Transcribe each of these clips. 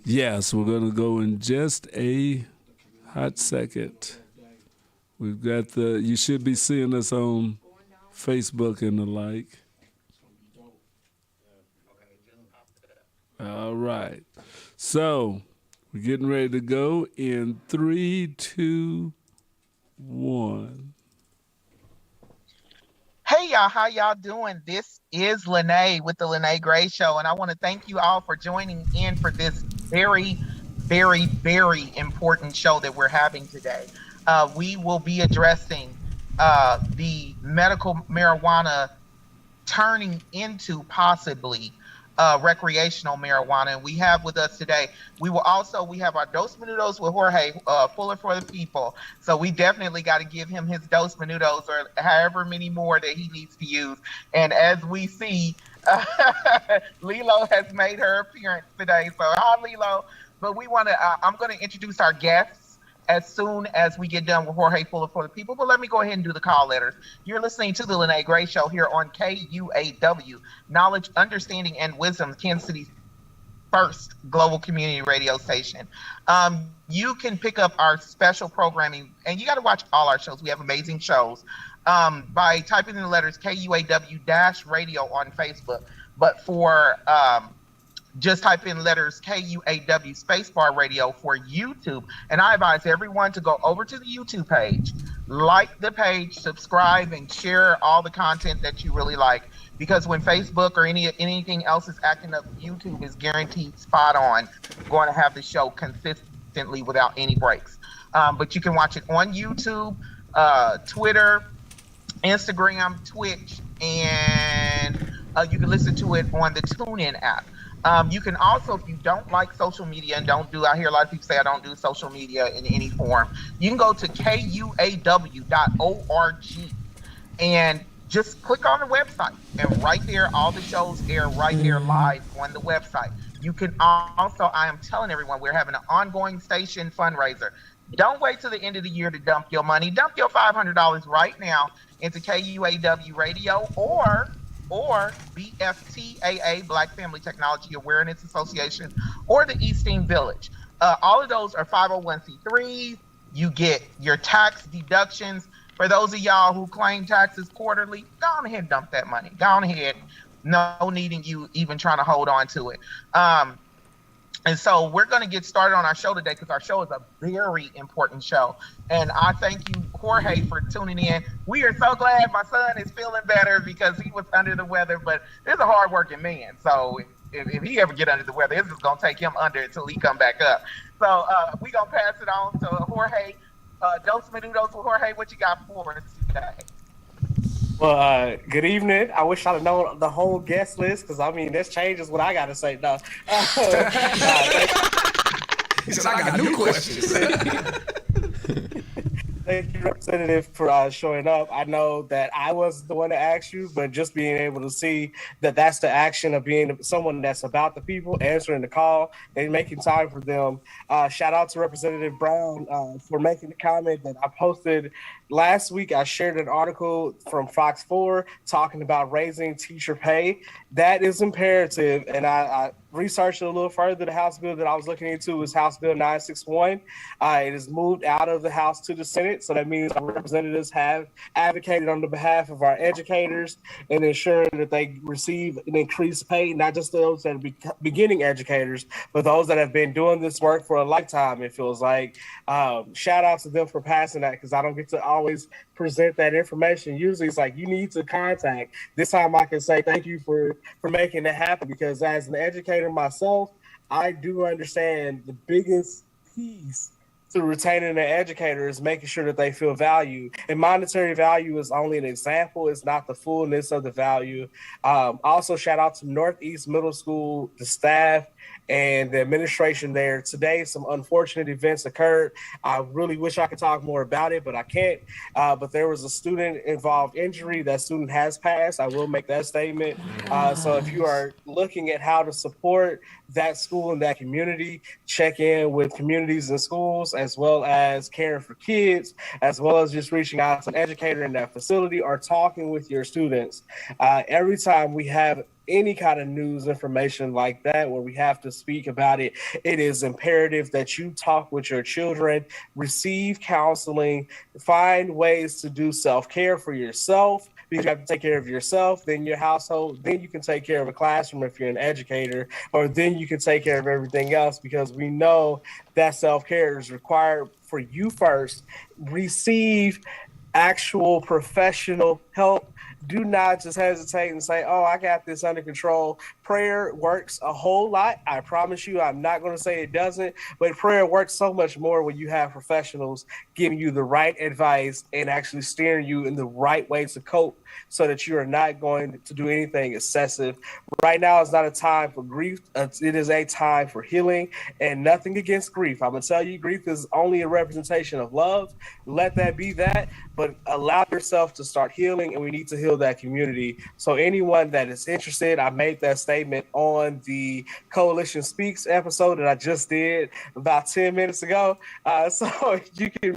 Yes, we're going to go in just a hot second. We've got you should be seeing us on Facebook and the like. All right. So we're getting ready to go in three, two, one. Hey y'all, how y'all doing? This is Lynet with the Lynet Gray Show, and I want to thank you all for joining in for this very, very important show that we're having today. We will be addressing the medical marijuana turning into possibly recreational marijuana. And we have with us today, we have our Dos Minutos with Jorge Fuller for the people. So we definitely got to give him his Dos Minutos or however many more that he needs to use. And as we see, Lilo has made her appearance today. So hi, Lilo. But I'm going to introduce our guests as soon as we get done with Jorge Fuller for the people. But let me go ahead and do the call letters. You're listening to the Lynet Gray Show here on KUAW, Knowledge, Understanding, and Wisdom, Kansas City's first global community radio station. You can pick up our special programming, and you got to watch all our shows. We have amazing shows by typing in the letters KUAW-radio on Facebook. But for just type in letters KUAW spacebar radio for YouTube. And I advise everyone to go over to the YouTube page, like the page, subscribe, and share all the content that you really like. Because when Facebook or anything else is acting up, YouTube is guaranteed spot on going to have the show consistently without any breaks. But you can watch it on YouTube, Twitter, Instagram, Twitch, and you can listen to it on the TuneIn app. You can also, if you don't like social media and I hear a lot of people say I don't do social media in any form, you can go to KUAW.org and just click on the website. And right there, all the shows air right there live on the website. You can also, I am telling everyone, we're having an ongoing station fundraiser. Don't wait till the end of the year to dump your money. Dump your $500 right now into KUAW Radio or BFTAA, Black Family Technology Awareness Association, or the Easting Village. All of those are 501c3s. You get your tax deductions. For those of y'all who claim taxes quarterly, go on ahead and dump that money. Go on ahead. No needing you even trying to hold on to it. And so we're going to get started on our show today because our show is a very important show. And I thank you, Jorge, for tuning in. We are so glad my son is feeling better because he was under the weather, but he's a hardworking man. So if he ever get under the weather, it's just going to take him under until he come back up. So we're going to pass it on to Jorge. Dos Minutos with Jorge, what you got for us today? Well, good evening. I wish I'd have known the whole guest list because, I mean, this changes what I got to say. No. He said, I got new questions. Thank you, Representative, for showing up. I know that I was the one to ask you, but just being able to see that that's the action of being someone that's about the people, answering the call, and making time for them. Shout out to Representative Brown for making the comment that I posted last week. I shared an article from Fox 4 talking about raising teacher pay. That is imperative, and I researched it a little further. The House bill that I was looking into is House Bill 961. It has moved out of the House to the Senate, so that means our representatives have advocated on the behalf of our educators and ensuring that they receive an increased pay, not just those that are beginning educators, but those that have been doing this work for a lifetime, it feels like. Shout out to them for passing that because I don't get to always present that information. Usually it's like you need to contact. This time I can say thank you for making that happen because as an educator myself, I do understand the biggest piece to retaining an educator is making sure that they feel value. And monetary value is only an example. It's not the fullness of the value. Also, shout out to Northeast Middle School, the staff, and the administration there. Today, some unfortunate events occurred. I really wish I could talk more about it, but I can't. But there was a student-involved injury. That student has passed. I will make that statement. So if you are looking at how to support that school and that community, check in with communities and schools, as well as caring for kids, as well as just reaching out to an educator in that facility or talking with your students. Every time we have any kind of news information like that where we have to speak about it, it is imperative that you talk with your children, receive counseling, find ways to do self-care for yourself, because you have to take care of yourself, then your household, then you can take care of a classroom if you're an educator, or then you can take care of everything else, because we know that self-care is required for you first. Receive actual professional help. Do not just hesitate and say, oh, I got this under control. Prayer works a whole lot. I promise you, I'm not going to say it doesn't, but prayer works so much more when you have professionals giving you the right advice and actually steering you in the right way to cope so that you are not going to do anything excessive. Right now is not a time for grief. It is a time for healing, and nothing against grief. I'm going to tell you, grief is only a representation of love. Let that be that, but allow yourself to start healing, and we need to heal that community. So anyone that is interested, I made that statement on the Coalition Speaks episode that I just did about 10 minutes ago. So you can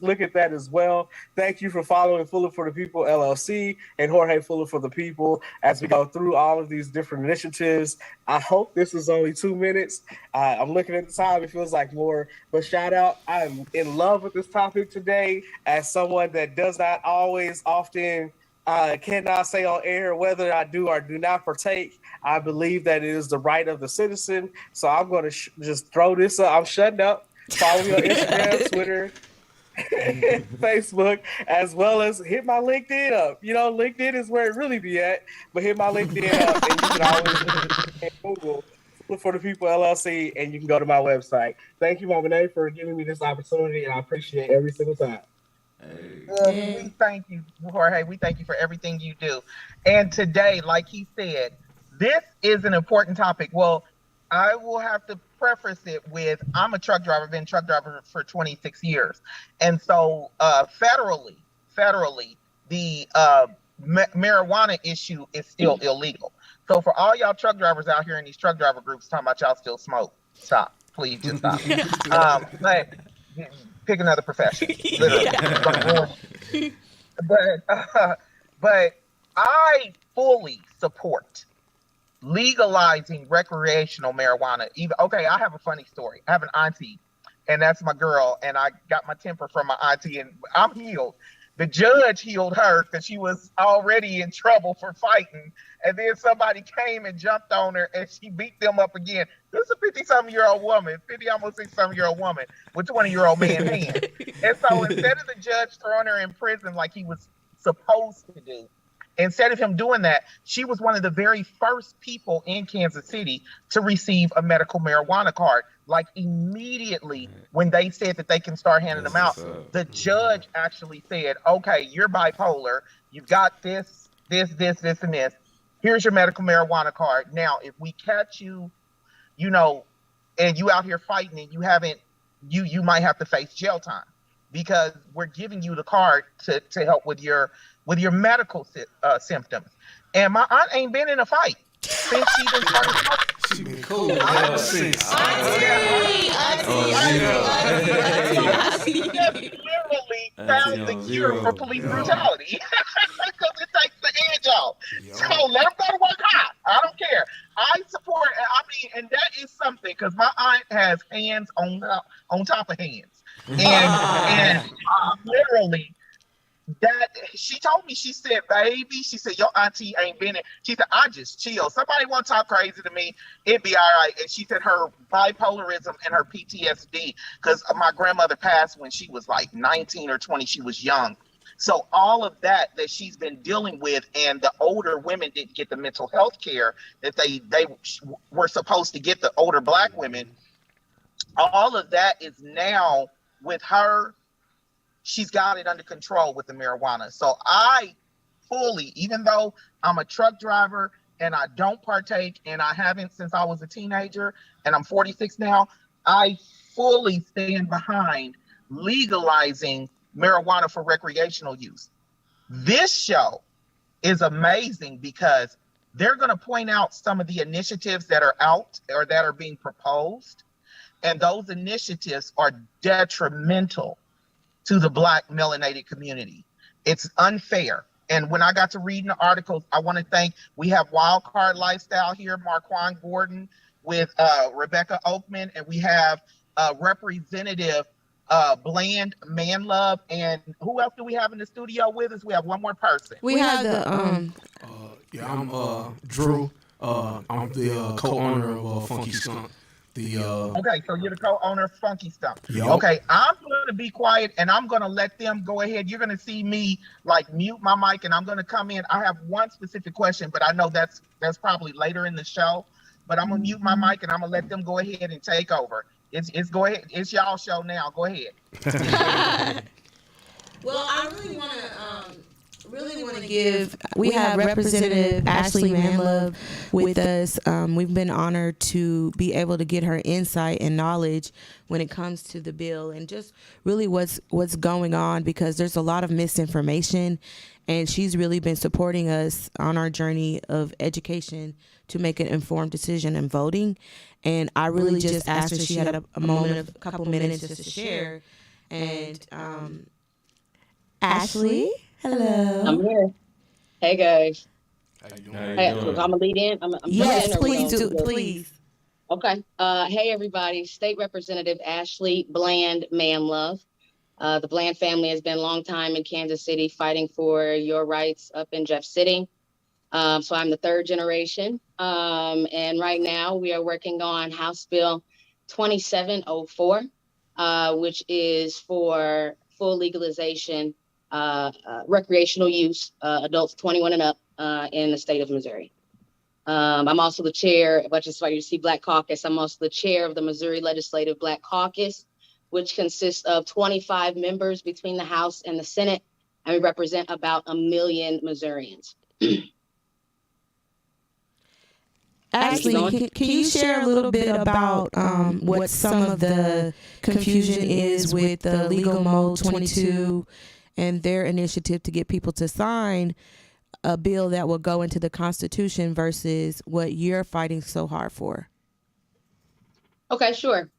look at that as well. Thank you for following Fuller for the People LLC and Jorge Fuller for the People as we go through all of these different initiatives. I hope this is only 2 minutes. I'm looking at the time. It feels like more, but shout out. I'm in love with this topic today as someone that does not always often cannot say on air whether I do or do not partake. I believe that it is the right of the citizen. So I'm going to just throw this up. I'm shutting up. Follow me on Instagram, Twitter, Facebook, as well as hit my LinkedIn up. You know, LinkedIn is where it really be at, but hit my LinkedIn up, and you can always Google Look for the People LLC, and you can go to my website. Thank you, Mama Nay, for giving me this opportunity, and I appreciate every single time. We thank you, Jorge. We thank you for everything you do. And today, like he said, this is an important topic. Well, I will have to preface it with I'm a truck driver, been a truck driver for 26 years. And so federally, the marijuana issue is still illegal. So for all y'all truck drivers out here in these truck driver groups talking about y'all still smoke, stop. Please just stop. But pick another profession, literally. But I fully support legalizing recreational marijuana. Okay, I have a funny story. I have an auntie, and that's my girl, and I got my temper from my auntie, and I'm healed. The judge healed her because she was already in trouble for fighting, and then somebody came and jumped on her, and she beat them up again. This is a 50-something-year-old woman, almost 60-something-year-old woman with 20-year-old man hands. And so instead of the judge throwing her in prison like he was supposed to do, instead of him doing that, she was one of the very first people in Kansas City to receive a medical marijuana card. Like immediately when they said that they can start handing them out, the judge actually said, okay, you're bipolar. You've got this, and this. Here's your medical marijuana card. Now, if we catch you, you know, and you out here fighting and you haven't, you might have to face jail time because we're giving you the card to help with your medical symptoms. And my aunt ain't been in a fight since she been started. She been cool ever since. She just literally found the cure for police brutality because it takes the edge off. So let them go to work hot. I don't care. I support. I mean, and that is something because my aunt has hands on top of hands, and literally. That she told me, she said, baby, she said, your auntie ain't been in. She said, I just chill. Somebody want to talk crazy to me, it'd be all right. And she said her bipolarism and her PTSD, because my grandmother passed when she was like 19 or 20. She was young. So all of that she's been dealing with, and the older women didn't get the mental health care that they were supposed to get, the older Black women. All of that is now with her. She's got it under control with the marijuana. So I fully, even though I'm a truck driver and I don't partake, and I haven't since I was a teenager, and I'm 46 now, I fully stand behind legalizing marijuana for recreational use. This show is amazing because they're going to point out some of the initiatives that are out or that are being proposed. And those initiatives are detrimental to the Black melanated community. It's unfair. And when I got to reading the articles, I want to thank, we have Wildcard Lifestyle here, Marquand Gordon with Rebecca Oakman, and we have Representative Bland Manlove. And who else do we have in the studio with us? We have one more person. We have the I'm Drew. I'm the co-owner of Funky Skunk. Okay, so you're the co-owner of Funky Stump. Yep. Okay, I'm going to be quiet and I'm going to let them go ahead. You're going to see me like mute my mic and I'm going to come in. I have one specific question, but I know that's probably later in the show. But I'm going to mute my mic and I'm going to let them go ahead and take over. It's go ahead. It's y'all show now. Go ahead. Well, I really want to give. We have Representative Ashley Manlove with us. We've been honored to be able to get her insight and knowledge when it comes to the bill and just really what's going on, because there's a lot of misinformation, and she's really been supporting us on our journey of education to make an informed decision in voting. And I really just asked her, she had a moment of a couple minutes just to share. And Ashley, hello. I'm here. Hey guys. How you doing? Hey, look, I'm gonna lead in. I'm Yes, in, please do, please. Okay. Hey everybody. State Representative Ashley Bland Manlove. The Bland family has been a long time in Kansas City fighting for your rights up in Jeff City. So I'm the third generation. And right now we are working on House Bill 2704, which is for full legalization, recreational use, adults 21 and up in the state of Missouri. I'm also the chair, which is why you see Black Caucus. I'm also the chair of the Missouri Legislative Black Caucus, which consists of 25 members between the House and the Senate, and we represent about 1 million Missourians. Ashley, can you share a little bit about what some of the confusion is with the Legal Mode 22 and their initiative to get people to sign a bill that will go into the Constitution versus what you're fighting so hard for? Okay, sure.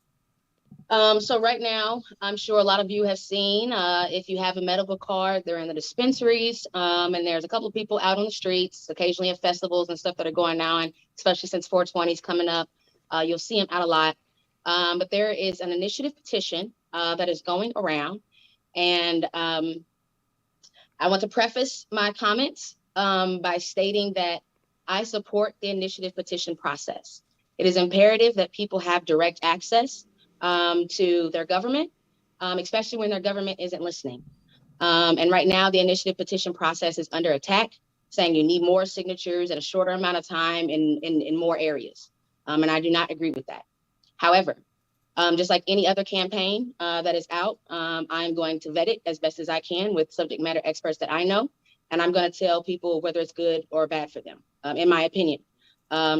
So right now, I'm sure a lot of you have seen, if you have a medical card, they're in the dispensaries, and there's a couple of people out on the streets, occasionally at festivals and stuff that are going on, especially since 420 is coming up. You'll see them out a lot. But there is an initiative petition that is going around, and I want to preface my comments by stating that I support the initiative petition process. It is imperative that people have direct access to their government, especially when their government isn't listening. And right now, the initiative petition process is under attack, saying you need more signatures at a shorter amount of time in more areas. And I do not agree with that. However, just like any other campaign that is out, I'm going to vet it as best as I can with subject matter experts that I know. And I'm going to tell people whether it's good or bad for them, in my opinion.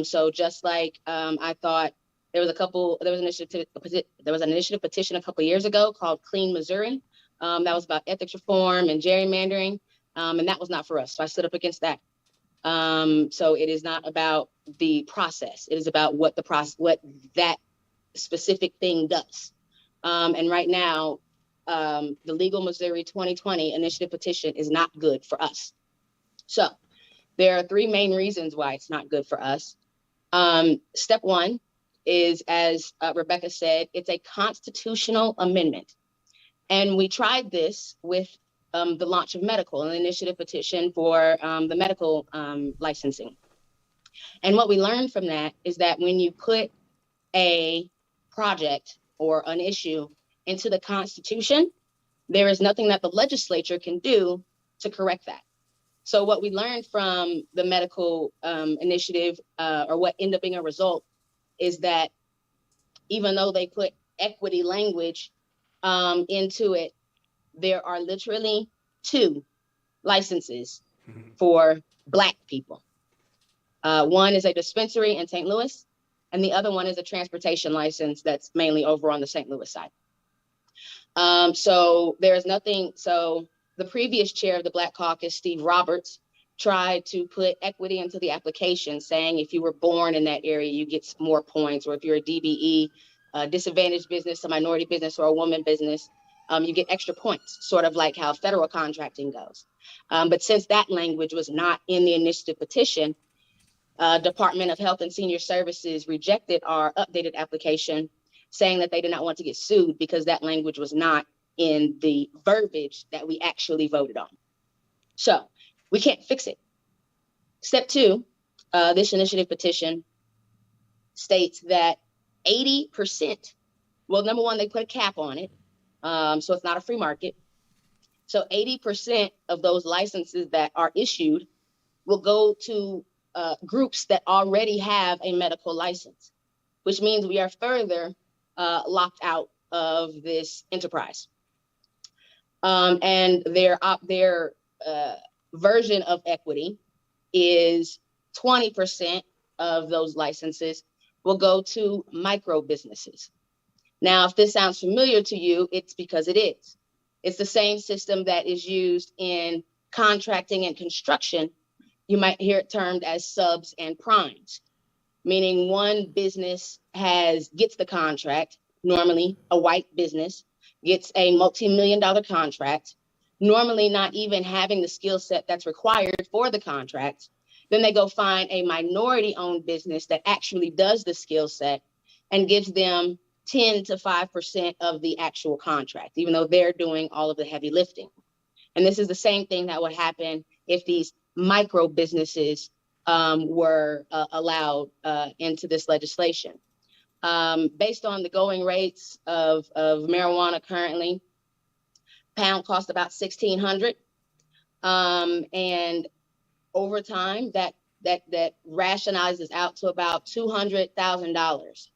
So just like I thought, there was an initiative petition a couple of years ago called Clean Missouri. That was about ethics reform and gerrymandering. And that was not for us. So I stood up against that. So it is not about the process. It is about what that specific thing does. And right now, the Legal Missouri 2020 initiative petition is not good for us. So there are 3 main reasons why it's not good for us. Step 1 is, as Rebecca said, it's a constitutional amendment. And we tried this with the launch of medical, an initiative petition for the medical licensing. And what we learned from that is that when you put a project or an issue into the Constitution, there is nothing that the legislature can do to correct that. So what we learned from the medical initiative, or what ended up being a result, is that even though they put equity language into it, there are literally 2 licenses for Black people. One is a dispensary in St. Louis, and the other one is a transportation license that's mainly over on the St. Louis side. So there's nothing. So the previous chair of the Black Caucus, Steve Roberts, tried to put equity into the application, saying if you were born in that area, you get more points, or if you're a DBE, a disadvantaged business, a minority business, or a woman business, you get extra points, sort of like how federal contracting goes. But since that language was not in the initiative petition, Department of Health and Senior Services rejected our updated application, saying that they did not want to get sued because that language was not in the verbiage that we actually voted on. So we can't fix it. Step 2, this initiative petition states that 80%, well, number one, they put a cap on it. So it's not a free market. So 80% of those licenses that are issued will go to groups that already have a medical license, which means we are further locked out of this enterprise. And their version of equity is 20% of those licenses will go to micro businesses. Now, if this sounds familiar to you, it's because it is. It's the same system that is used in contracting and construction. You might hear it termed as subs and primes, meaning one business gets the contract, normally a white business, gets a multi-million-dollar contract, normally not even having the skill set that's required for the contract. Then they go find a minority-owned business that actually does the skill set and gives them 10 to 5% of the actual contract, even though they're doing all of the heavy lifting. And this is the same thing that would happen if these micro businesses were allowed into this legislation. Based on the going rates of marijuana currently, pound costs about $1,600, and over time that rationalizes out to about $200,000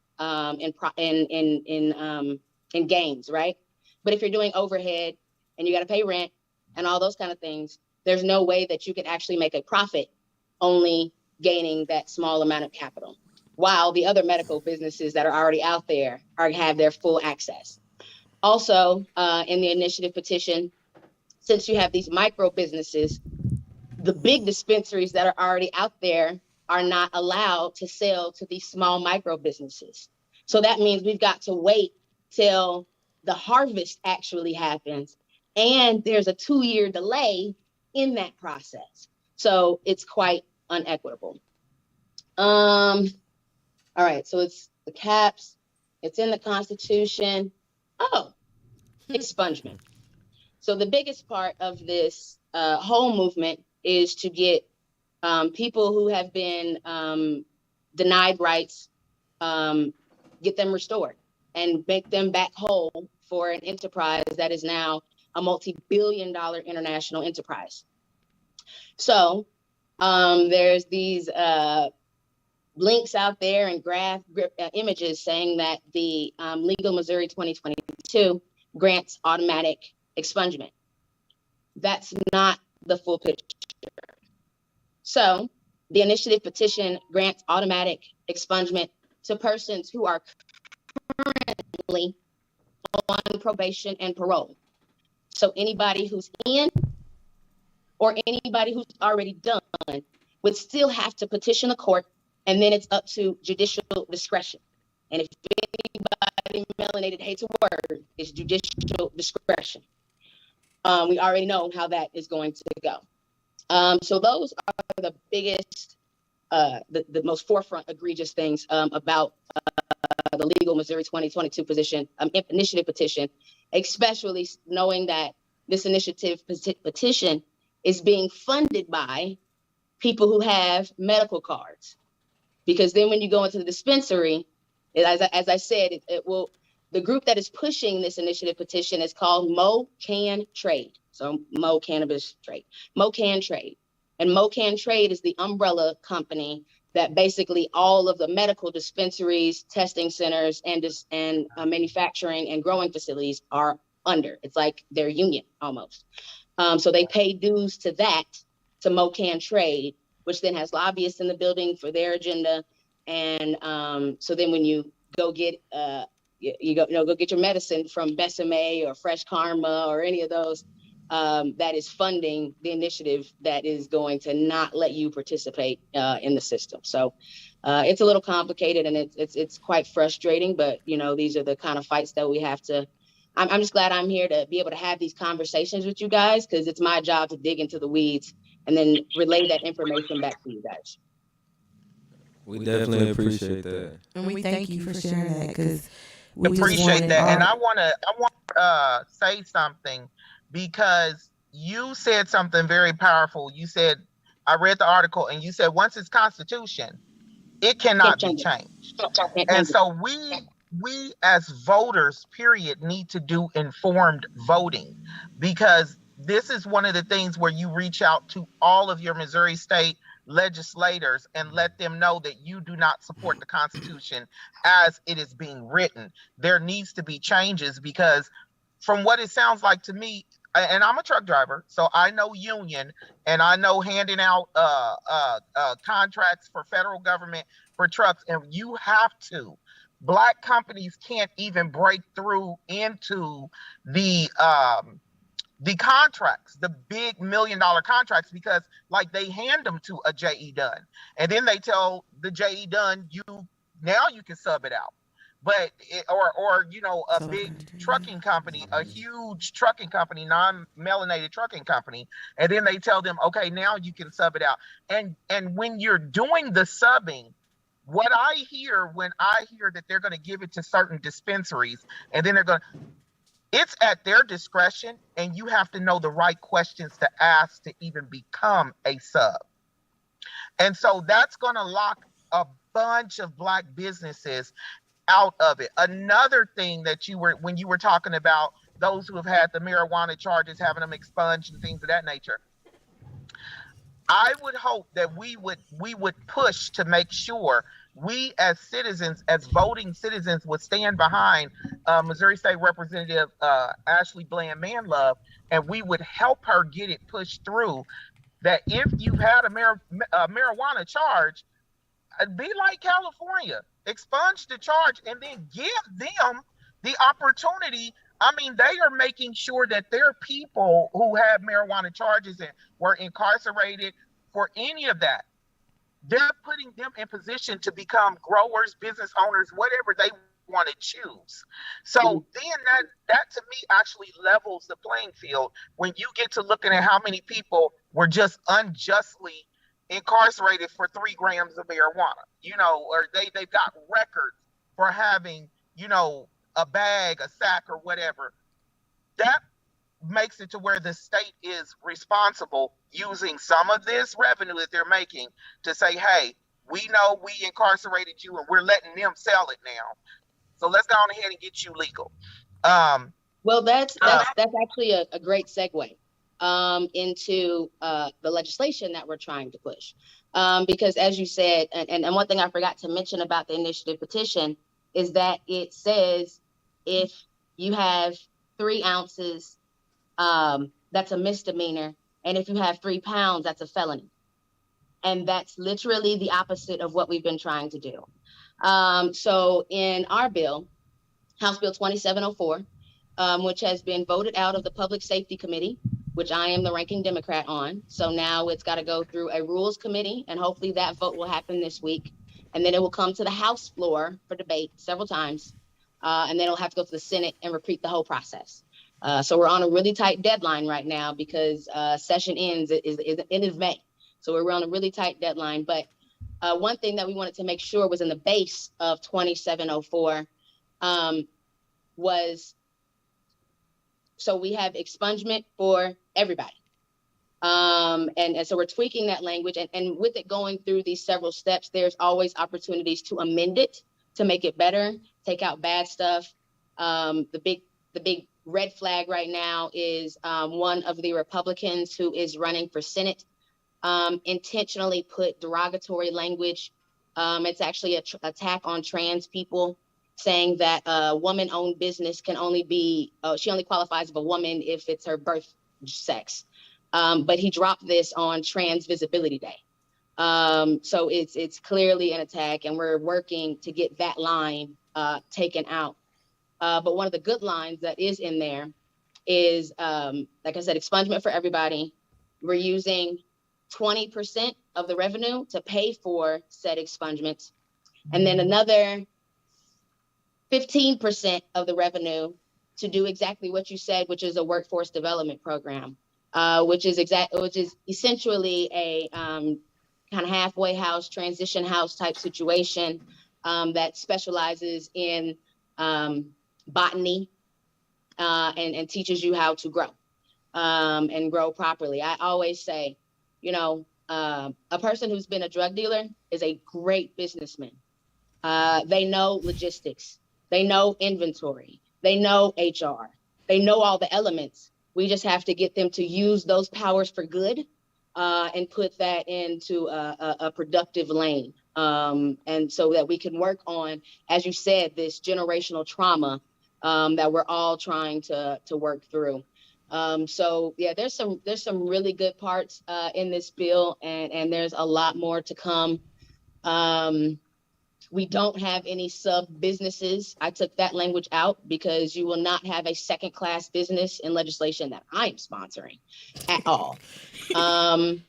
in gains, right? But if you're doing overhead and you got to pay rent and all those kind of things, there's no way that you could actually make a profit only gaining that small amount of capital, while the other medical businesses that are already out there have their full access. Also, in the initiative petition, since you have these micro businesses, the big dispensaries that are already out there are not allowed to sell to these small micro businesses. So that means we've got to wait till the harvest actually happens. And there's a 2-year delay in that process. So it's quite unequitable. All right, so it's the caps, it's in the Constitution. Oh, expungement. So the biggest part of this whole movement is to get people who have been denied rights, get them restored and make them back whole for an enterprise that is now a multi-billion-dollar international enterprise. So there's these links out there and images saying that the Legal Missouri 2022 grants automatic expungement. That's not the full picture. So the initiative petition grants automatic expungement to persons who are currently on probation and parole. So anybody who's in or anybody who's already done would still have to petition the court, and then it's up to judicial discretion. And if anybody melanated hates a word, it's judicial discretion. We already know how that is going to go. So those are the biggest, the most forefront egregious things about the Legal Missouri 2022 initiative petition, especially knowing that this initiative petition is being funded by people who have medical cards. Because then when you go into the dispensary, as I said, it will, the group that is pushing this initiative petition is called Mo Can Trade. So Mo Cannabis Trade, Mo Can Trade. And Mo Can Trade is the umbrella company that basically all of the medical dispensaries, testing centers, and manufacturing and growing facilities are under. It's like their union almost. So they pay dues to that, to Mo Can Trade, which then has lobbyists in the building for their agenda. And so then when you go get go get your medicine from Besame or Fresh Karma or any of those, that is funding the initiative that is going to not let you participate in the system. So it's a little complicated and it's quite frustrating, but these are the kind of fights that we have to I'm just glad I'm here to be able to have these conversations with you guys, because it's my job to dig into the weeds and then relay that information back to you guys. We definitely appreciate that. And we thank you for sharing that, because we just Appreciate wanted that. And our, I want to say something, because you said something very powerful. You said, I read the article, and you said once it's constitution, it Can't cannot be change it. changed. Can't And change it. so we as voters, period, need to do informed voting, because this is one of the things where you reach out to all of your Missouri state legislators and let them know that you do not support the Constitution as it is being written. There needs to be changes, because from what it sounds like to me, and I'm a truck driver, so I know union, and I know handing out contracts for federal government for trucks, and you have to. Black companies can't even break through into the contracts, the big $1 million contracts, because like they hand them to a JE Dunn, and then they tell the JE Dunn, now you can sub it out. But or a big trucking company, a huge trucking company, non-melanated trucking company, and then they tell them, okay, now you can sub it out. And when you're doing the subbing, what I hear when I hear that they're going to give it to certain dispensaries, and then it's at their discretion, and you have to know the right questions to ask to even become a sub. And so that's going to lock a bunch of Black businesses out of it. Another thing that when you were talking about those who have had the marijuana charges, having them expunged and things of that nature, I would hope that we would push to make sure we as citizens, as voting citizens, would stand behind Missouri State Representative Ashley Bland Manlove, and we would help her get it pushed through, that if you've had a marijuana charge, be like California, expunge the charge and then give them the opportunity. I mean, they are making sure that their people who have marijuana charges and were incarcerated for any of that, they're putting them in position to become growers, business owners, whatever they want to choose. So then that to me actually levels the playing field when you get to looking at how many people were just unjustly incarcerated for 3 grams of marijuana, or they've got records for having, a bag, a sack, or whatever. That makes it to where the state is responsible using some of this revenue that they're making to say, hey, we know we incarcerated you and we're letting them sell it now. So let's go on ahead and get you legal. Well, that's actually a great segue into the legislation that we're trying to push. Because as you said, and one thing I forgot to mention about the initiative petition is that it says if you have 3 ounces, that's a misdemeanor. And if you have 3 pounds, that's a felony. And that's literally the opposite of what we've been trying to do. So in our bill, House Bill 2704, which has been voted out of the Public Safety Committee, which I am the ranking Democrat on. So now it's got to go through a Rules Committee, and hopefully that vote will happen this week. And then it will come to the House floor for debate several times. And then it'll have to go to the Senate and repeat the whole process. So we're on a really tight deadline right now because session ends end of May. So we're on a really tight deadline. But one thing that we wanted to make sure was in the base of 2704 was, so we have expungement for everybody. And so we're tweaking that language, and with it going through these several steps, there's always opportunities to amend it, to make it better, take out bad stuff. The big red flag right now is one of the Republicans who is running for Senate intentionally put derogatory language. It's actually an attack on trans people, saying that a woman-owned business can only be, she only qualifies as a woman if it's her birth sex. But he dropped this on Trans Visibility Day. So it's clearly an attack, and we're working to get that line taken out. But one of the good lines that is in there is, like I said, expungement for everybody. We're using 20% of the revenue to pay for said expungements, and then another 15% of the revenue to do exactly what you said, which is a workforce development program, which is essentially a kind of halfway house, transition house type situation that specializes in botany and teaches you how to grow and grow properly. I always say, a person who's been a drug dealer is a great businessman. They know logistics, they know inventory, they know HR, they know all the elements. We just have to get them to use those powers for good and put that into a productive lane. And so that we can work on, as you said, this generational trauma that we're all trying to work through. So yeah, there's some really good parts in this bill, and there's a lot more to come. We don't have any sub businesses. I took that language out because you will not have a second class business in legislation that I'm sponsoring at all. And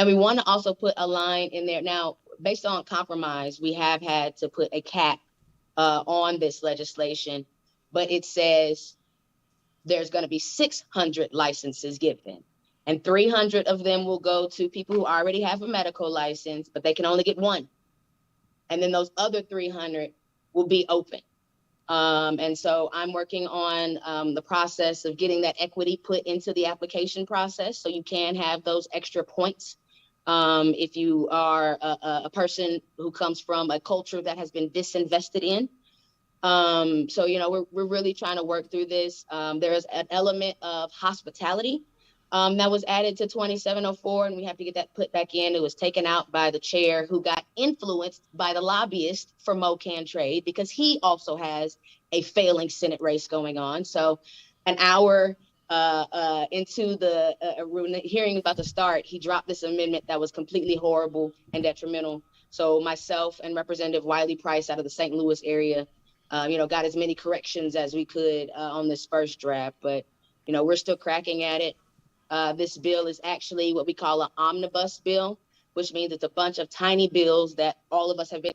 we want to also put a line in there. Now, based on compromise, we have had to put a cap on this legislation, but it says there's going to be 600 licenses given, and 300 of them will go to people who already have a medical license, but they can only get one. And then those other 300 will be open. And so I'm working on the process of getting that equity put into the application process so you can have those extra points if you are a person who comes from a culture that has been disinvested in. So, we're really trying to work through this. There is an element of hospitality that was added to 2704, and we have to get that put back in. It was taken out by the chair, who got influenced by the lobbyist for MoCan Trade, because he also has a failing Senate race going on. So an hour into the hearing about to start, he dropped this amendment that was completely horrible and detrimental. So myself and Representative Wiley Price out of the St. Louis area, got as many corrections as we could on this first draft, but, we're still cracking at it. This bill is actually what we call an omnibus bill, which means it's a bunch of tiny bills that all of us have been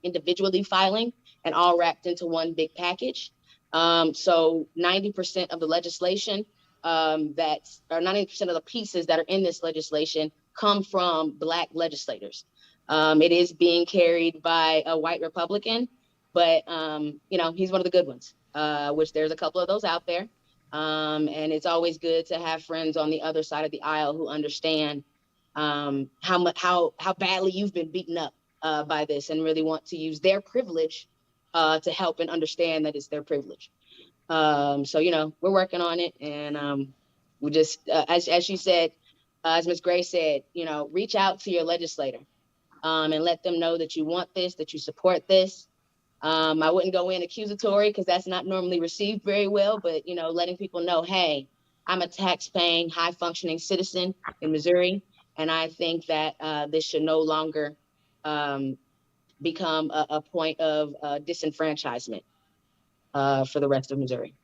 individually filing and all wrapped into one big package. So 90% of the legislation 90% of the pieces that are in this legislation come from Black legislators. It is being carried by a white Republican, but he's one of the good ones, which there's a couple of those out there. And it's always good to have friends on the other side of the aisle who understand how badly you've been beaten up by this, and really want to use their privilege to help and understand that it's their privilege. So we're working on it, and we just as she said, as Ms. Gray said, reach out to your legislator and let them know that you want this, that you support this. I wouldn't go in accusatory because that's not normally received very well, but, letting people know, hey, I'm a tax-paying, high-functioning citizen in Missouri, and I think that this should no longer become a point of disenfranchisement for the rest of Missouri.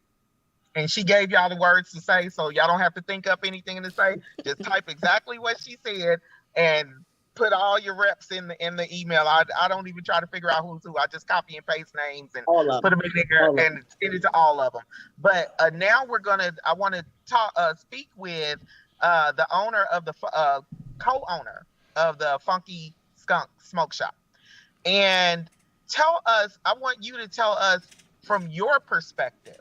And she gave y'all the words to say, so y'all don't have to think up anything to say. Just type exactly what she said and put all your reps in the email. I don't even try to figure out who's who. I just copy and paste names and put them in there and send it to all of them. But now I want to speak with the owner of the co-owner of the Funky Skunk Smoke Shop, and I want you to tell us from your perspective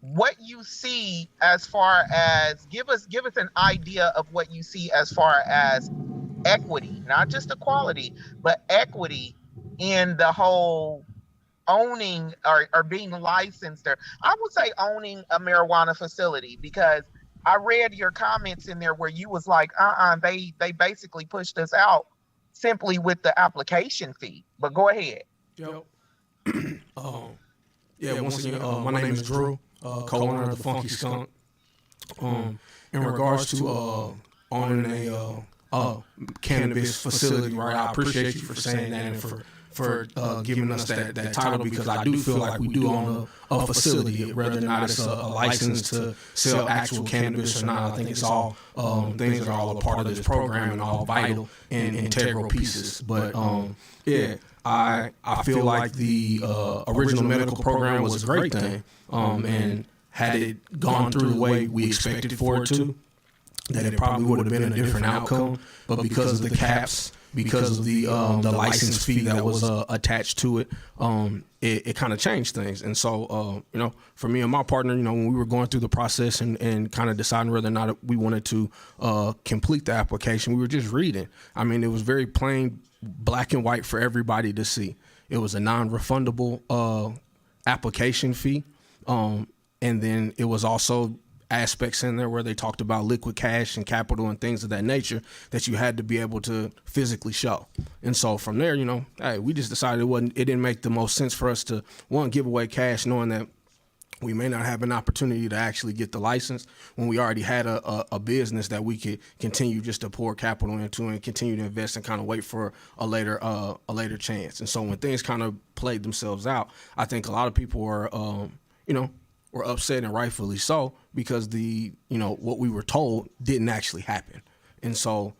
what you see as far as give us an idea of what you see as far as equity, not just equality, but equity in the whole owning or being licensed, or I would say owning a marijuana facility, because I read your comments in there where you was like, they basically pushed us out simply with the application fee. But go ahead. Yep. Once again, my name is Drew, co-owner of the Funky Skunk. In regards to owning a cannabis facility, right? I appreciate you for saying that and for giving us that title, because I do feel like we do own a facility, whether or not it's a license to sell actual cannabis or not. I think it's all things that are all a part of this program and all vital and integral pieces. But I feel like the original medical program was a great thing, and had it gone through the way we expected for it to, that it probably would have been a different outcome. But because of the caps, because of the license fee that was attached to it, it kind of changed things. And so, for me and my partner, when we were going through the process and kind of deciding whether or not we wanted to complete the application, we were just reading. I mean, it was very plain, black and white for everybody to see. It was a non-refundable application fee. And then it was also aspects in there where they talked about liquid cash and capital and things of that nature that you had to be able to physically show. And so from there, hey, we just decided it didn't make the most sense for us to, one, give away cash knowing that we may not have an opportunity to actually get the license when we already had a business that we could continue just to pour capital into and continue to invest and kind of wait for a later chance. And so when things kind of played themselves out, I think a lot of people were, were upset, and rightfully so, because what we were told didn't actually happen. And so,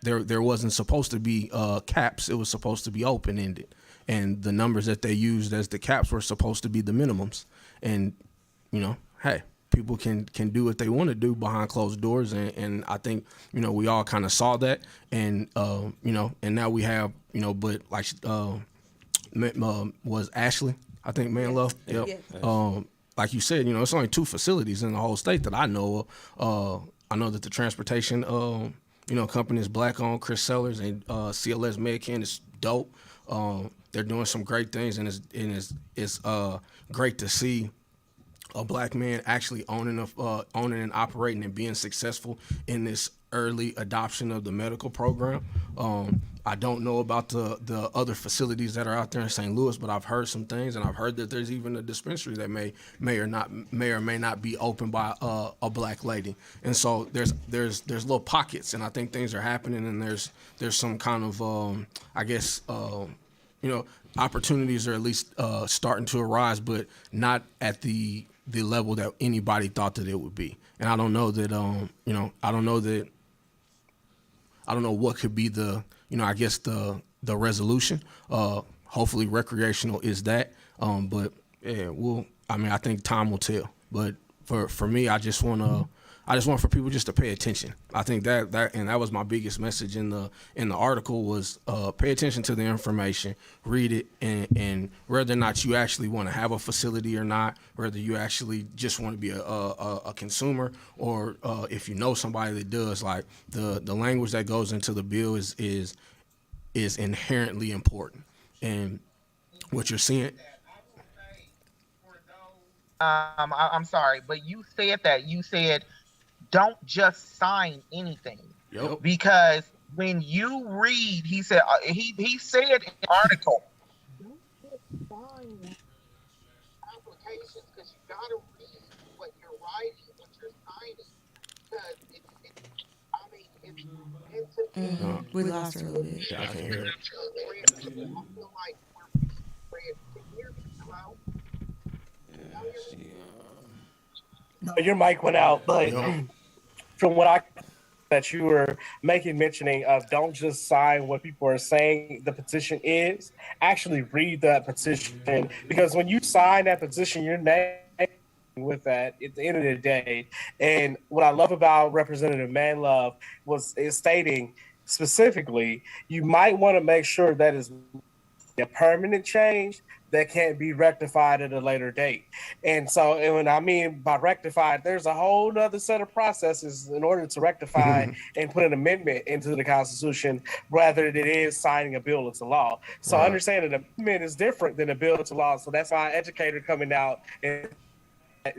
there wasn't supposed to be caps. It was supposed to be open-ended. And the numbers that they used as the caps were supposed to be the minimums. And, hey, people can do what they want to do behind closed doors. And I think, we all kind of saw that. And, and now we have, but like was Ashley, I think, Man Love. Yep. Yes. Like you said, it's only 2 facilities in the whole state that I know of. I know that the transportation, company is black-owned, Chris Sellers, and CLS Medcan is dope. They're doing some great things, and it's great to see a black man actually owning and operating and being successful in this early adoption of the medical program. I don't know about the other facilities that are out there in St. Louis, but I've heard some things, and I've heard that there's even a dispensary that may or may not be open by a black lady. And so there's little pockets, and I think things are happening, and there's some kind of opportunities are at least starting to arise, but not at the level that anybody thought that it would be. And I don't know that I don't know what could be the resolution. Hopefully recreational is that. But yeah, I think time will tell. But for me, I just want for people just to pay attention. I think that was my biggest message in the article was pay attention to the information, read it, and whether or not you actually want to have a facility or not, whether you actually just want to be a consumer, or if you know somebody that does, like the language that goes into the bill is inherently important. And what you're seeing. I'm sorry, but you said don't just sign anything. Yep. Because when you read, he said he said in the article, don't just sign applications, because you got to read what you're writing, what you're signing, because it's we lost her a little bit. Yeah, I can hear it. I feel like we're ready to hear me. Hello? No, your mic went out, but from what that you were mentioning of, don't just sign what people are saying the petition is, actually read that petition, because when you sign that petition, your name with that at the end of the day. And what I love about Representative Manlove is stating specifically, you might want to make sure that is a permanent change that can't be rectified at a later date. And so, and when I mean by rectified, there's a whole other set of processes in order to rectify and put an amendment into the Constitution, rather than it is signing a bill into law. So I understand that an amendment is different than a bill into law. So that's why an educator coming out and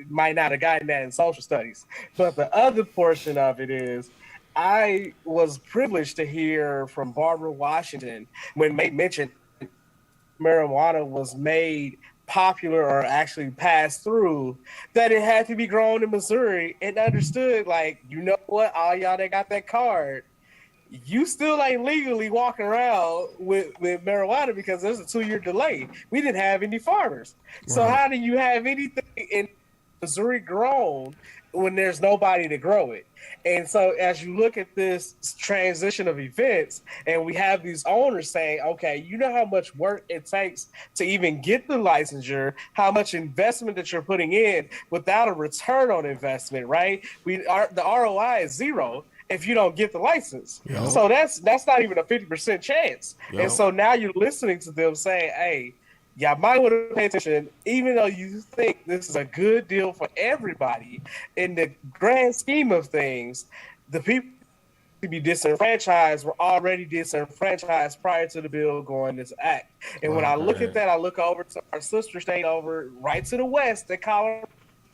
might not have gotten that in social studies. But the other portion of it is, I was privileged to hear from Barbara Washington when May mentioned marijuana was made popular or actually passed through, that it had to be grown in Missouri, and understood, like, what, all y'all that got that card, you still ain't legally walking around with marijuana, because there's a 2-year delay. We didn't have any farmers. Right. So how do you have anything in Missouri grown when there's nobody to grow it? And so as you look at this transition of events, and we have these owners saying, okay, you know how much work it takes to even get the licensure, how much investment that you're putting in without a return on investment, right? The ROI is zero if you don't get the license. Yep. So that's not even a 50% chance. Yep. And so now you're listening to them saying, hey, y'all might want to pay attention, even though you think this is a good deal for everybody. In the grand scheme of things, the people to be disenfranchised were already disenfranchised prior to the bill going into act. And when I look at that, I look over to our sister state over right to the west, at Colorado.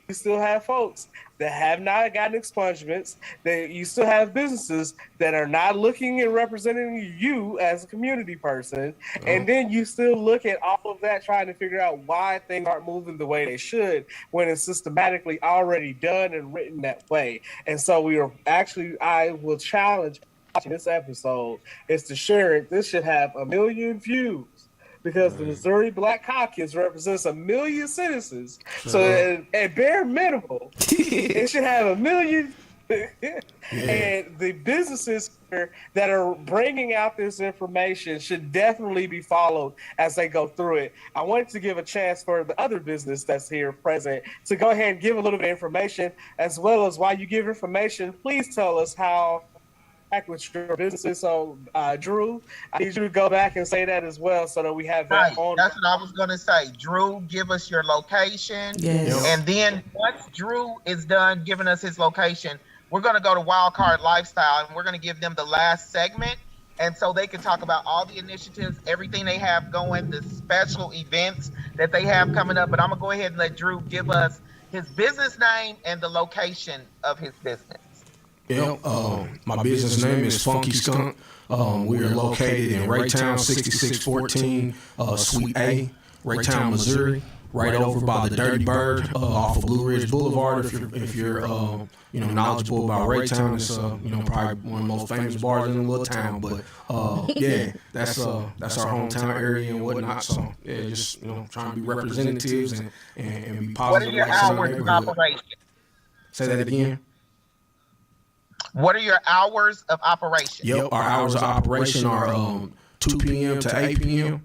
You still have folks that have not gotten expungements. That you still have businesses that are not looking and representing you as a community person. And then you still look at all of that, trying to figure out why things aren't moving the way they should when it's systematically already done and written that way. And so I will challenge watching this episode is to share it. This should have 1 million views, because the Missouri Black Caucus represents 1 million citizens. So at bare minimum, it should have 1 million. And the businesses that are bringing out this information should definitely be followed as they go through it. I wanted to give a chance for the other business that's here present to go ahead and give a little bit of information, as well as while you give information, please tell us how with your businesses. So, Drew, I need you to go back and say that as well, so that we have that on. That's what I was going to say. Drew, give us your location. Yes. And then once Drew is done giving us his location, we're going to go to Wildcard Lifestyle, and we're going to give them the last segment. And so they can talk about all the initiatives, everything they have going, the special events that they have coming up. But I'm going to go ahead and let Drew give us his business name and the location of his business. Yeah, my business name is Funky Skunk. We are located in Raytown, 6614, Suite A, Raytown, Missouri, right over by the Dirty Bird, off of Blue Ridge Boulevard. If you're knowledgeable about Raytown, it's probably one of the most famous bars in the little town. But yeah, that's our hometown area and whatnot. So yeah, just trying to be representatives and be positive. What are your hours of operation? Say that again. What are your hours of operation? Yep, our hours of operation are 2 p.m. to 8 p.m.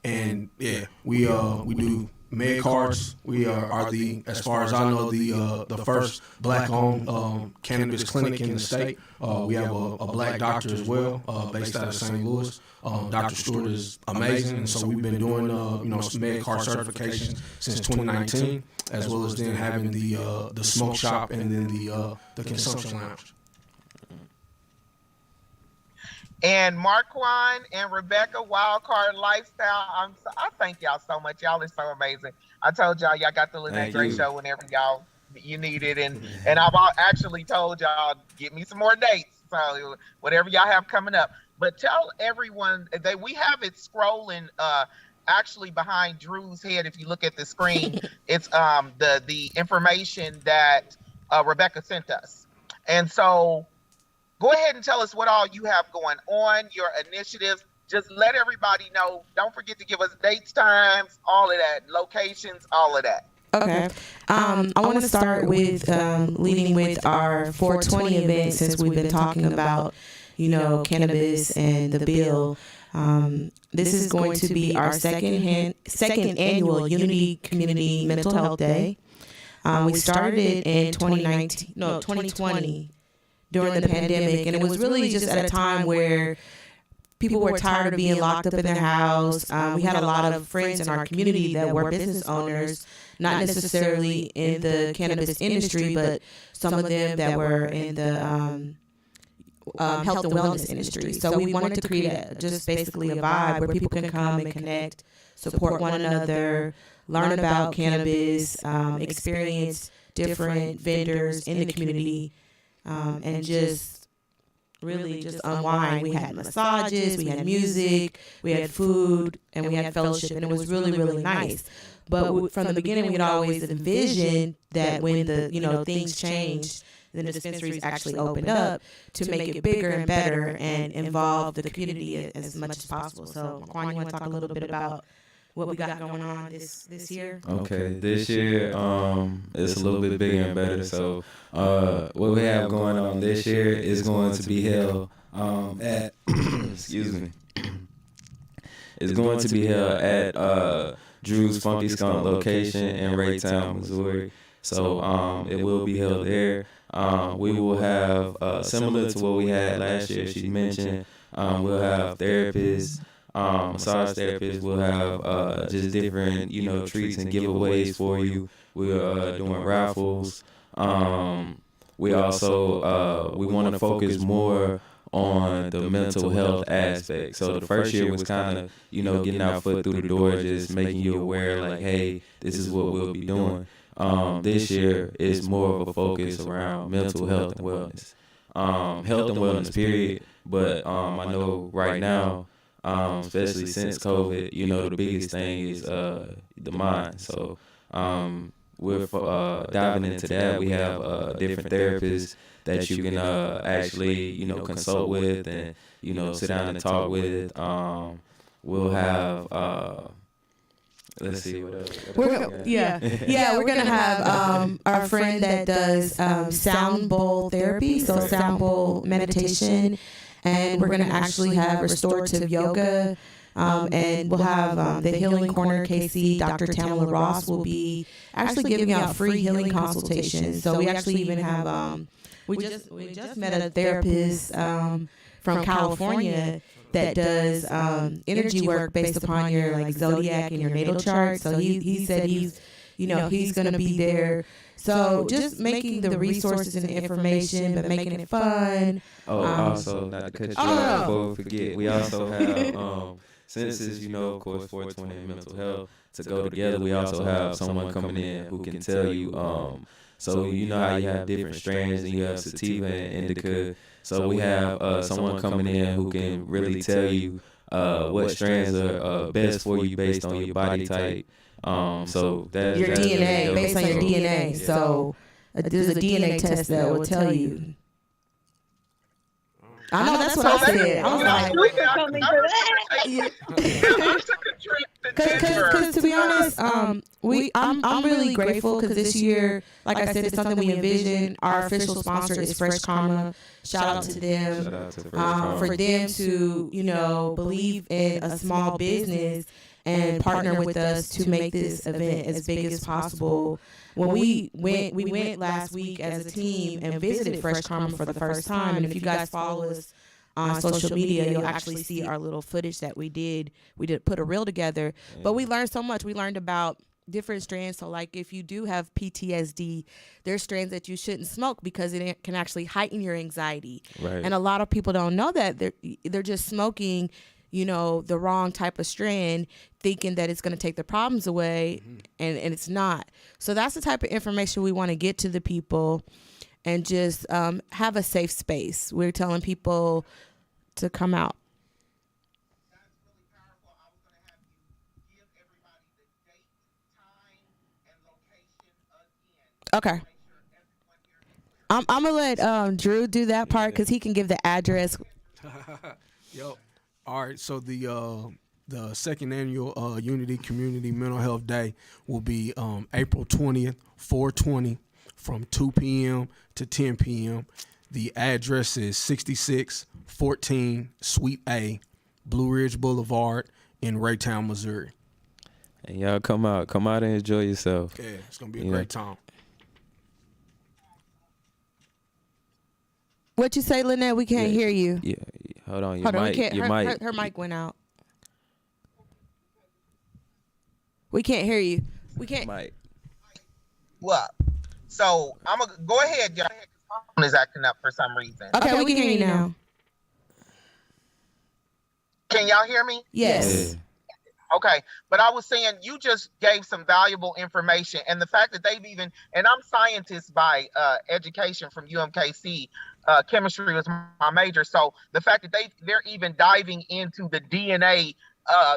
And yeah, we do med cards. We are the, as far as I know, the first black-owned cannabis clinic in the state. We have a black doctor as well, based out of St. Louis. Dr. Stewart is amazing, and so we've been doing med card certifications since 2019, as well as then having the smoke shop and then the consumption lounge. And Marquand and Rebecca, Wildcard Lifestyle, I thank y'all so much. Y'all are so amazing. I told y'all got the Lynet Gray Show whenever you need it. And I've actually told y'all, get me some more dates. So whatever y'all have coming up. But tell everyone that we have it scrolling actually behind Drew's head. If you look at the screen, it's the information that Rebecca sent us. And so go ahead and tell us what all you have going on, your initiatives. Just let everybody know. Don't forget to give us dates, times, all of that, locations, all of that. Okay. I want to start with leading with our 420 event, since we've been talking about, cannabis and the bill. This is going to be our second annual Unity Community Mental Health Day. We started it in 2020. During the pandemic, and it was really just at a time where people were tired of being locked up in their house. We had a lot of friends in our community that were business owners, not necessarily in the cannabis industry, but some of them that were in the health and wellness industry. So we wanted to create just basically a vibe where people can come and connect, support one another, learn about cannabis, experience different vendors in the community, and just really just unwind. We had massages, we had music, we had food, and we had fellowship, and it was really, really nice. But from the beginning, we had always envisioned that when the things changed, then the dispensaries actually opened up to make it bigger and better and involve the community as much as possible. So, Quan, you want to talk a little bit about what we got going on this year? Okay, this year it's a little bit bigger and better. So what we have going on this year is going to be held at excuse me. It's going to be held at Drew's Funky Skunk location in Raytown, Missouri. So it will be held there. We will have similar to what we had last year. She mentioned we'll have therapists, massage therapists. We'll have just different, treats and giveaways for you. We're doing raffles. We also we want to focus more on the mental health aspect. So the first year was kind of, getting our foot through the door, just making you aware, like, hey, this is what we'll be doing. This year is more of a focus around mental health and wellness. Health and wellness, period. But I know right now, especially since COVID, the biggest thing is the mind. So we're diving into that. We have different therapists that you can actually, consult with and, sit down and talk with. We'll have, let's see what else. We're gonna have our friend that does sound bowl therapy, so sound bowl meditation, and we're gonna actually have restorative yoga. And we'll have the Healing Corner KC, Dr. Tamala Ross will be actually giving out free healing consultations. So we actually even have we just met a therapist from California that does energy work based upon your like zodiac and your natal chart. So he said he's going to be there. So just making the resources and the information, but making it fun. Also, not to cut you off, before we forget, we also have since it's, of course, 420 and mental health to go together, we also have someone coming in who can tell you, so you know how you have different strands and you have sativa and indica. So we have someone coming in who can really tell you what strands are best for you based on your body type. So that's your DNA, based on your DNA. Yeah. So there's a DNA test that will tell you. I know that's what I said. I was like, because to be honest, I'm really grateful because this year, like I said, it's something we envision. Our official sponsor is Fresh Karma. Shout out to them for them to believe in a small business and partner with us to make this event as big as possible. When we went last week as a team and visited Fresh Karma for the first time, and if you guys follow us on social media, you'll actually see our little footage that we did put a reel together. But we learned so much. We learned about different strands. So like if you do have PTSD, there's strands that you shouldn't smoke because it can actually heighten your anxiety. Right. And a lot of people don't know that. They're just smoking the wrong type of strand, thinking that it's going to take the problems away, and it's not. So that's the type of information we want to get to the people and just have a safe space. We're telling people to come out. That's really powerful. I was going to have you give everybody the date, time, and location again. Okay. I'm going to let Drew do that part because he can give the address. Yep. All right, so the second annual Unity Community Mental Health Day will be April 20th, 4/20, from 2 p.m. to 10 p.m. The address is 6614 Suite A, Blue Ridge Boulevard in Raytown, Missouri. And y'all come out and enjoy yourself. Yeah, it's gonna be a great time. What you say, Lynet? We can't hear you. Yeah. Hold on, your mic. Her mic went out. We can't hear you. We can't. Mic. What? So I'm gonna go ahead, y'all. My phone is acting up for some reason. Okay, we can hear you now. Can y'all hear me? Yes. Yeah. Okay, but I was saying you just gave some valuable information, and the fact that they've even, and I'm scientist by education from UMKC. Chemistry was my major, so the fact that they're even diving into the DNA,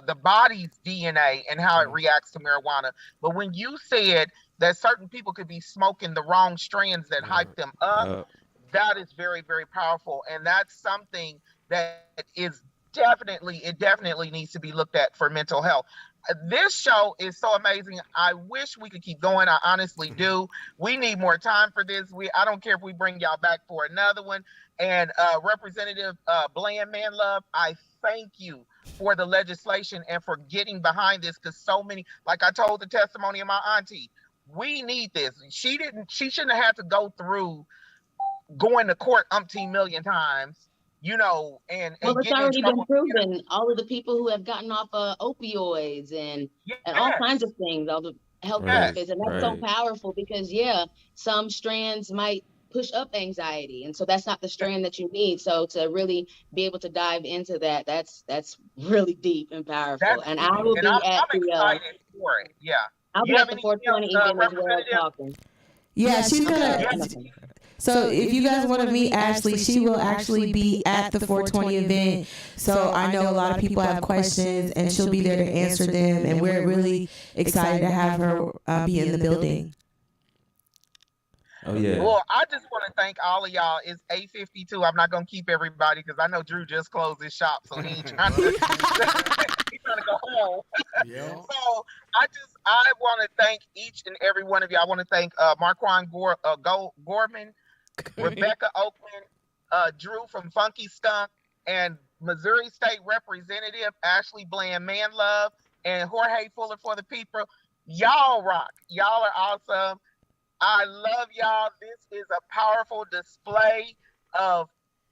the body's DNA, and how it reacts to marijuana. But when you said that certain people could be smoking the wrong strands that hype them up, that is very, very powerful, and that's something that is definitely needs to be looked at for mental health. This show is so amazing. I wish we could keep going. I honestly do. We need more time for this. I don't care if we bring y'all back for another one. And Representative Bland Manlove, I thank you for the legislation and for getting behind this, because so many, like I told the testimony of my auntie, we need this. She shouldn't have had to go through going to court umpteen million times, and Well, it's getting in already been trouble. proven. All of the people who have gotten off opioids and all kinds of things, all the health benefits, and that's so powerful because some strands might push up anxiety, and so that's not the strand that you need. So to really be able to dive into that, that's really deep and powerful. And I will be at I'm the excited for it. Yeah, I'll be at the 420 event as well talking. Yeah, she's gonna. So if you guys want to meet Ashley, she will actually be at the 420 event. So I know a lot of people have questions, and she'll be there to answer them. And we're really excited to have her be in the building. Oh yeah. Well, I just want to thank all of y'all. It's 8:52. I'm not gonna keep everybody because I know Drew just closed his shop, so he ain't trying to. He's trying to go home. Yeah. So I want to thank each and every one of you. I want to thank Marquand Gorman, Rebecca Oakland, Drew from Funky Skunk, and Missouri State Representative Ashley Bland Manlove, and Jorge Fuller for the people. Y'all rock. Y'all are awesome. I love y'all. This is a powerful display of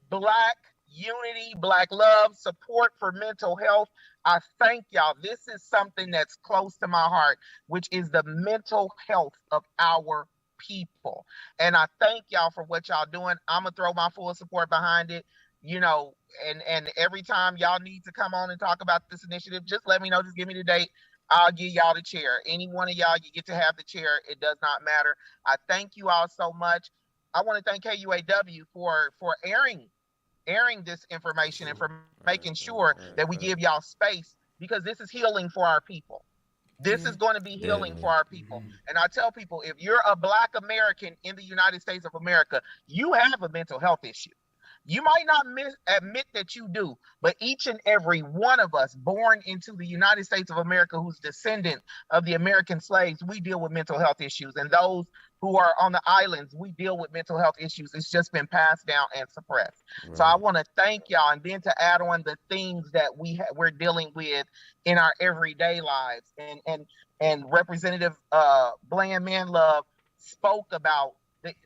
Black unity, Black love, support for mental health. I thank y'all. This is something that's close to my heart, which is the mental health of our people. And I thank y'all for what y'all doing. I'm going to throw my full support behind it. And every time y'all need to come on and talk about this initiative, just let me know. Just give me the date. I'll give y'all the chair. Any one of y'all, you get to have the chair. It does not matter. I thank you all so much. I want to thank KUAW for airing this information and for making sure that we give y'all space, because this is healing for our people. This is going to be healing for our people. And I tell people, if you're a Black American in the United States of America, you have a mental health issue. You might not admit that you do, but each and every one of us born into the United States of America who's descendant of the American slaves, we deal with mental health issues. And those who are on the islands, we deal with mental health issues. It's just been passed down and suppressed. Right. So I want to thank y'all. And then to add on the things that we're dealing with in our everyday lives. And Representative Bland Manlove spoke about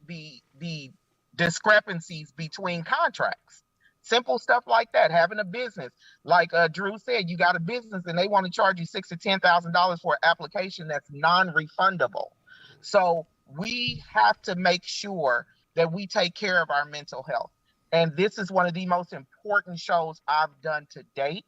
the discrepancies between contracts, simple stuff like that. Having a business, like Drew said, you got a business and they want to charge you $6,000 to $10,000 for an application that's non-refundable. So we have to make sure that we take care of our mental health. And this is one of the most important shows I've done to date.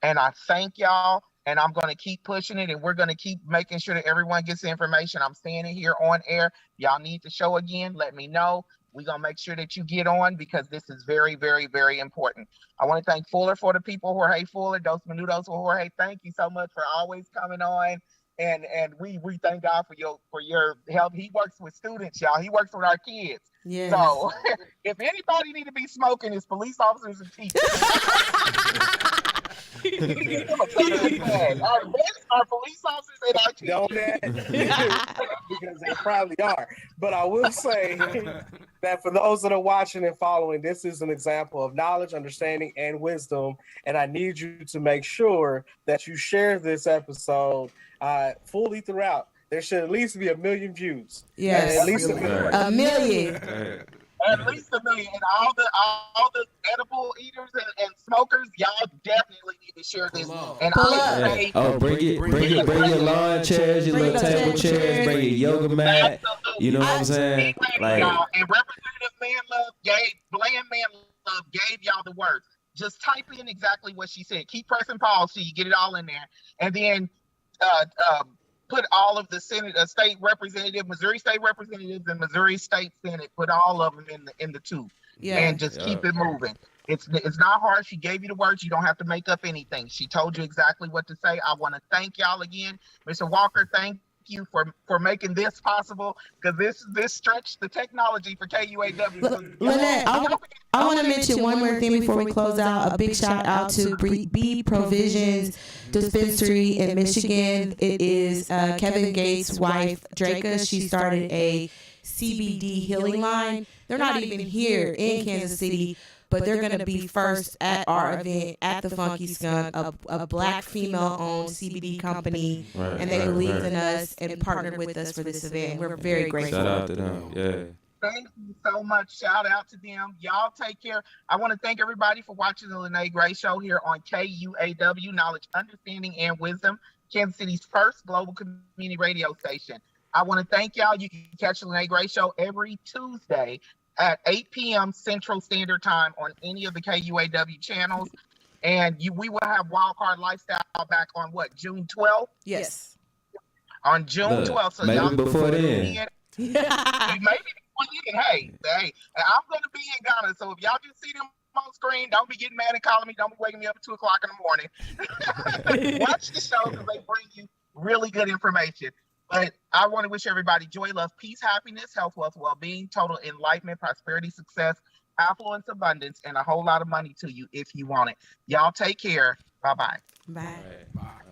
And I thank y'all. And I'm going to keep pushing it, and we're going to keep making sure that everyone gets the information. I'm saying it here on air. Y'all need the show again. Let me know. We're going to make sure that you get on, because this is very, very, very important. I want to thank Fuller for the people. Jorge Fuller, Dos Minutos for Jorge. Thank you so much for always coming on. And we thank God for your help. He works with students, y'all. He works with our kids. Yes. So if anybody need to be smoking, it's police officers and teachers. Our police officers and our teachers. Don't because they probably are. But I will say that for those that are watching and following, this is an example of knowledge, understanding, and wisdom. And I need you to make sure that you share this episode fully throughout. There should at least be 1 million views. Yes, at least 1 million. 1 million. At least 1 million. And all the edible eaters and smokers, y'all definitely need to share this. And bring your lawn chairs, your little table chairs, bring your yoga mat. Absolutely. You know what I'm saying? Like, and Representative Bland Manlove gave y'all the words. Just type in exactly what she said. Keep pressing pause till you get it all in there, and then put all of the state representative, Missouri State representatives, and Missouri State Senate. Put all of them in the tube, and just keep it moving. It's not hard. She gave you the words. You don't have to make up anything. She told you exactly what to say. I want to thank y'all again, Mr. Walker. Thank you for making this possible, because this stretched the technology for KUAW. So, Lynet, I want to mention one more thing before we close out. A big shout out to B Provisions Dispensary in Michigan. It is Kevin Gates' wife, Draka. She started a CBD healing line. They're not even here in Kansas City, but they're going to be first at our event at the Funky Skunk, a black female-owned CBD company, and they believed in us and partnered with us for this event. We're very grateful. Shout out to them. Yeah. Thank you so much. Shout out to them. Y'all take care. I want to thank everybody for watching the Lynet Gray Show here on KUAW, Knowledge, Understanding, and Wisdom, Kansas City's first global community radio station. I want to thank y'all. You can catch the Lynet Gray Show every Tuesday at 8 p.m. Central Standard Time on any of the KUAW channels. And we will have Wildcard Lifestyle back on what, June 12th? Yes. On June 12th. So maybe y'all before then. maybe before then. Hey, I'm going to be in Ghana. So if y'all just see them on screen, don't be getting mad and calling me. Don't be waking me up at 2 o'clock in the morning. Watch the show because they bring you really good information. But I want to wish everybody joy, love, peace, happiness, health, wealth, well-being, total enlightenment, prosperity, success, affluence, abundance, and a whole lot of money to you if you want it. Y'all take care. Bye-bye. Bye. Bye.